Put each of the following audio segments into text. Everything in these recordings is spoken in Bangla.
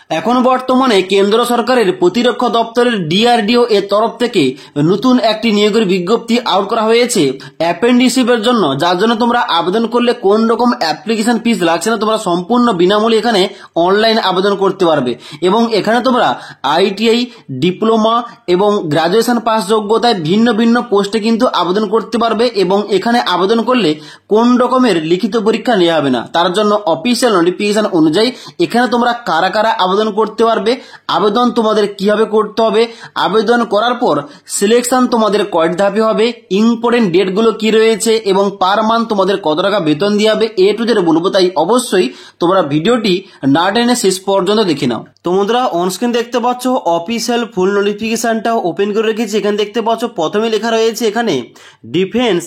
এখন বর্তমানে কেন্দ্র সরকারের প্রতিরক্ষা দপ্তরের ডিআরডিও এর তরফ থেকে নতুন একটি নিয়োগের বিজ্ঞপ্তি আউট করা হয়েছে অ্যাপেন্ডিসিপের জন্য, যার জন্য তোমরা আবেদন করলে কোন রকম অ্যাপ্লিকেশন ফিস লাগছে না, তোমরা সম্পূর্ণ বিনামূল্যে এখানে অনলাইন আবেদন করতে পারবে। এবং এখানে তোমরা আইটিআই, ডিপ্লোমা এবং গ্রাজুয়েশন পাস যোগ্যতায় ভিন্ন ভিন্ন পোস্টে কিন্তু আবেদন করতে পারবে। এবং এখানে আবেদন করলে কোন রকমের লিখিত পরীক্ষা নেওয়া হবে না। তার জন্য অফিসিয়াল নোটিফিকেশন অনুযায়ী এখানে তোমরা কারা কারা আবেদন করতে পারবে, আবেদন তোমাদের কিভাবে করতে হবে, আবেদন করার পর সিলেকশন তোমাদের কয় ধাপে হবে, ইম্পর্টেন্ট ডেটগুলো কি রয়েছে এবং পার মান্থ তোমাদের কত টাকা বেতন দিয়ে হবে, এ টু জেড বলবো। তাই অবশ্যই তোমরা ভিডিওটি না টেনে শেষ পর্যন্ত দেখে নাও। তো বন্ধুরা, অনস্ক্রিন দেখতে পাচ্ছ অফিসিয়াল ফুল নোটিফিকেশনটা ওপেন করে রেখেছি। এখানে দেখতে পাচ্ছ প্রথমে লেখা রয়েছে এখানে defence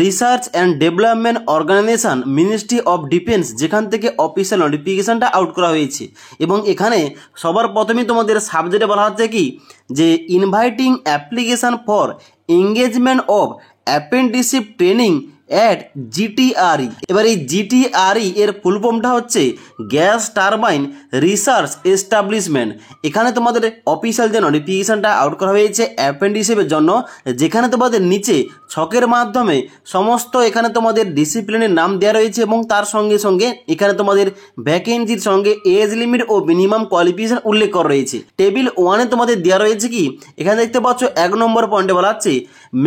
research and development organisation, ministry of defence, যেখান থেকে অফিসিয়াল নোটিফিকেশনটা আউট করা হয়েছে। এবং এখানে সবার প্রথমে তোমাদের সাবজেক্টে বলা হচ্ছে কি যে inviting application for engagement of apprenticeship training at GTRE. এবার এই জিটিআরই এর ফুল ফর্মটা হচ্ছে গ্যাস টারবাইন রিসার্চ এস্টাবলিশমেন্ট। এখানে তোমাদের অফিসিয়াল যে নোটিফিকেশনটা আউট করা হয়েছে অ্যাপ্রেন্টিসশিপের জন্য, যেখানে তোমাদের নিচে ছকের মাধ্যমে সমস্ত এখানে তোমাদের ডিসিপ্লিনের নাম দেওয়া রয়েছে এবং তার সঙ্গে সঙ্গে এখানে তোমাদের ভ্যাকেন্সির সঙ্গে এজ লিমিট ও মিনিমাম কোয়ালিফিকেশন উল্লেখ করা রয়েছে। টেবিল 1-এ তোমাদের দেওয়া রয়েছে কি, এখানে দেখতে পাচ্ছ 1 নম্বর পয়েন্টে বলা হচ্ছে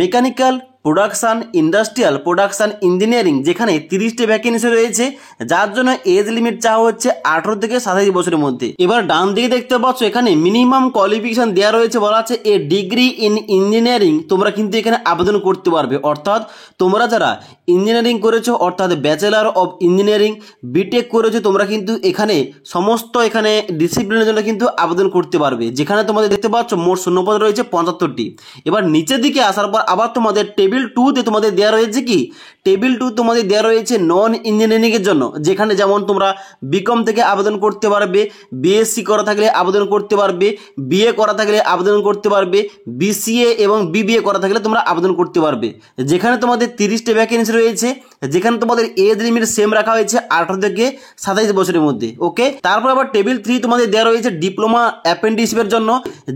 mechanical production industrial production engineering, যেখানে 30টি ভ্যাকেন্সি রয়েছে, যার জন্য এজ লিমিট চাওয়া হচ্ছে 18 থেকে 27 বছরের মধ্যে। এবার ডান দিকে দেখতে পাচ্ছ এখানে মিনিমাম কোয়ালিফিকেশন দেওয়া রয়েছে, বলা আছে এ ডিগ্রি ইন ইঞ্জিনিয়ারিং। তোমরা কিন্তু এখানে আবেদন করতে পারবে, অর্থাৎ তোমরা যারা ইঞ্জিনিয়ারিং করেছো অর্থাৎ ব্যাচেলার অফ ইঞ্জিনিয়ারিং, বিটেক করেছো, তোমরা কিন্তু এখানে সমস্ত এখানে ডিসিপ্লিনের জন্য কিন্তু আবেদন করতে পারবে। যেখানে তোমাদের দেখতে পাচ্ছ মোট শূন্যপদ রয়েছে 75টি। এবার নিচের দিকে আসার পর আবার তোমাদের টেবিল 2-তে তোমাদের দেওয়া রয়েছে কি, টেবিল 2 তোমাদের দেওয়া রয়েছে নন ইঞ্জিনিয়ারিং এর জন্য, যেখানে যেমন তোমরা বিকম থেকে আবেদন করতে পারবে, বিএসসি করা থাকলে আবেদন করতে পারবে, বিএ করা থাকলে আবেদন করতে পারবে, বিসিএ এবং বিবিএ করা থাকলে তোমরা আবেদন করতে পারবে। যেখানে তোমাদের 30টি ভ্যাকেন্সি রয়েছে, যেখানে তোমাদের এজ লিমিট সেম রাখা হয়েছে 18 থেকে 27 বছরের মধ্যে। ওকে, তারপর আবার টেবিল 3 তোমাদের দেওয়া রয়েছে ডিপ্লোমা অ্যাপ্রেন্টিসশিপের জন্য,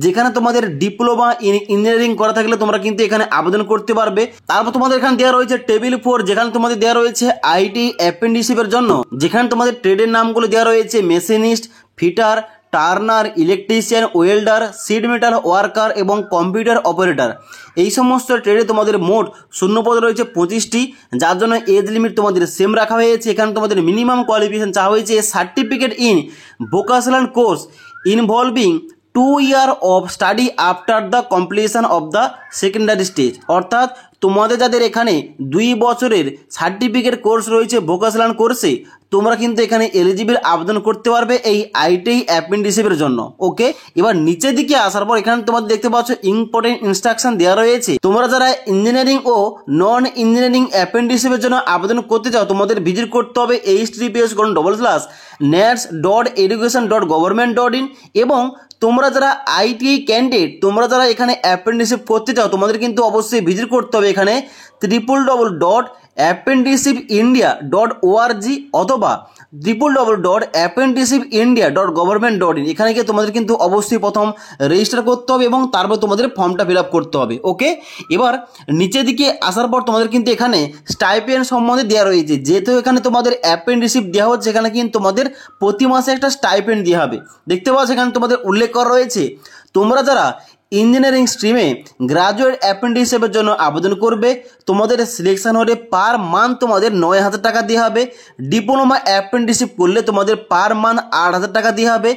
যেখানে তোমাদের ডিপ্লোমা ইন ইঞ্জিনিয়ারিং করা থাকলে তোমরা কিন্তু এখানে আবেদন করতে পারবে। তারপর তোমাদের এখানে দেওয়া রয়েছে টেবিল 4, যেখানে তোমাদের দেওয়া রয়েছে আইটি অ্যাপ্রেন্টিসশিপের জন্য, যেখানে তোমাদের ট্রেডের নামগুলো দেওয়া রয়েছে machinist, fitter, turner, electrician, welder, sheet metal worker এবং কম্পিউটার অপারেটর। এই সমস্ত ট্রেডে তোমাদের মোট শূন্যপদ রয়েছে 25টি, যার জন্য এজ লিমিট তোমাদের সেম রাখা হয়েছে। এখানে তোমাদের মিনিমাম কোয়ালিফিকেশন চাওয়া হয়েছে certificate in vocational course involving 2 year of study after the completion of the secondary stage. অর্থাৎ তোমাদের যাদের এখানে 2 বছরের সার্টিফিকেট কোর্স রয়েছে ভোকেশনাল কোর্সে, তোমরা কিন্তু এখানে এলিজিবল আবেদন করতে পারবে এই আইটিআই অ্যাপ্রেন্টিসশিপের জন্য। ওকে, এবার নিচের দিকে আসার পর এখানে তোমাদের দেখতে পাচ্ছ ইম্পর্টেন্ট ইনস্ট্রাকশন দেওয়া রয়েছে। তোমরা যারা ইঞ্জিনিয়ারিং ও নন ইঞ্জিনিয়ারিং অ্যাপ্রেন্টিসশিপের জন্য আবেদন করতে চাও, তোমাদের ভিজিট করতে হবে https://nats.education.government.in। এবং তোমরা যারা আইটিআই ক্যান্ডিডেট, তোমরা যারা এখানে অ্যাপ্রেন্টিসশিপ করতে চাও, তোমাদের কিন্তু অবশ্যই ভিজিট করতে হবে এখানে www.apprenticeshipindia.org অথবা www.apprenticeshipindia.government.in। এখানে গিয়ে তোমাদের কিন্তু অবশ্যই প্রথম রেজিস্টার করতে হবে এবং তারপর তোমাদের ফর্মটা ফিল আপ করতে হবে। ওকে, এবার নিচের দিকে আসার পর তোমাদের কিন্তু এখানে স্টাইপেন্ড সম্বন্ধে দেওয়া রয়েছে। যেহেতু এখানে তোমাদের অ্যাপ্রেন্টিসশিপ দেওয়া হচ্ছে, এখানে কিন্তু তোমাদের প্রতি মাসে একটা স্টাইপেন্ড দেওয়া হবে। দেখতে পাচ্ছ এখানে তোমাদের উল্লেখ করা রয়েছে, তোমরা যারা ইঞ্জিনিয়ারিং স্ট্রিমে গ্রাজুয়েট অ্যাপ্রেন্টিসশিপের জন্য আবেদন করবে, তোমাদের সিলেকশন হলে পার মান্থ তোমাদের 9,000 টাকা দেওয়া হবে। ডিপ্লোমা অ্যাপ্রেন্টিসশিপ করলে তোমাদের পার মান্থ 8,000 টাকা দেওয়া হবে।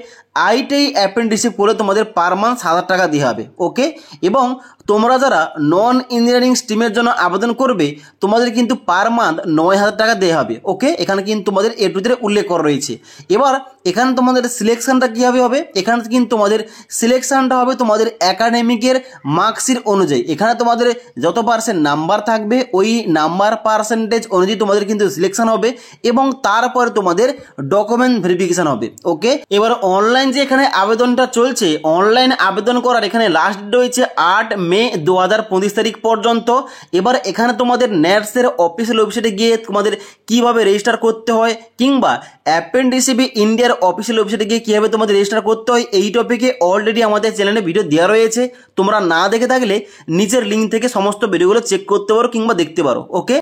আইটিআই অ্যাপ্রেন্টিসশিপ করলে তোমাদের পার মান্থ 7,000 টাকা দেওয়া হবে। ওকে, এবং তোমরা যারা নন ইঞ্জিনিয়ারিং স্ট্রিমের জন্য আবেদন করবে, তোমাদের কিন্তু পার মান্থ 9,000 টাকা দেওয়া হবে। ওকে, এখানে কিন্তু তোমাদের এ টু জেড উল্লেখ করা রয়েছে। এবার এখানে তোমাদের সিলেকশনটা কীভাবে হবে, এখানে কিন্তু তোমাদের সিলেকশনটা হবে তোমাদের একাডেমিকের মার্কশিট অনুযায়ী এখানে তোমাদের যত পার্সেন্ট নাম্বার থাকবে ওই নাম্বার পার্সেন্টেজ অনুযায়ী তোমাদের কিন্তু সিলেকশন হবে এবং তারপরে তোমাদের ডকুমেন্ট ভেরিফিকেশন হবে। ওকে, এবার অনলাইন যে এখানে আবেদনটা চলছে, অনলাইন আবেদন করার এখানে লাস্ট ডেট রয়েছে 8 মে 2025 তারিখ পর্যন্ত। এবার এখানে তোমাদের ন্যাটসের অফিসিয়াল ওয়েবসাইটে গিয়ে তোমাদের কিভাবে রেজিস্টার করতে হয় কিংবা অ্যাপেন্ডিসিবি ইন্ডিয়ার অফিসিয়াল ওয়েবসাইটে গিয়ে কীভাবে তোমাদের রেজিস্টার করতে হয় এই টপিকে অলরেডি আমাদের চ্যানেলে ভিডিও দেওয়া রয়েছে। তোমরা না দেখে থাকলে নিচের লিঙ্ক থেকে সমস্ত ভিডিওগুলো চেক করতে পারো কিংবা দেখতে পারো। ওকে।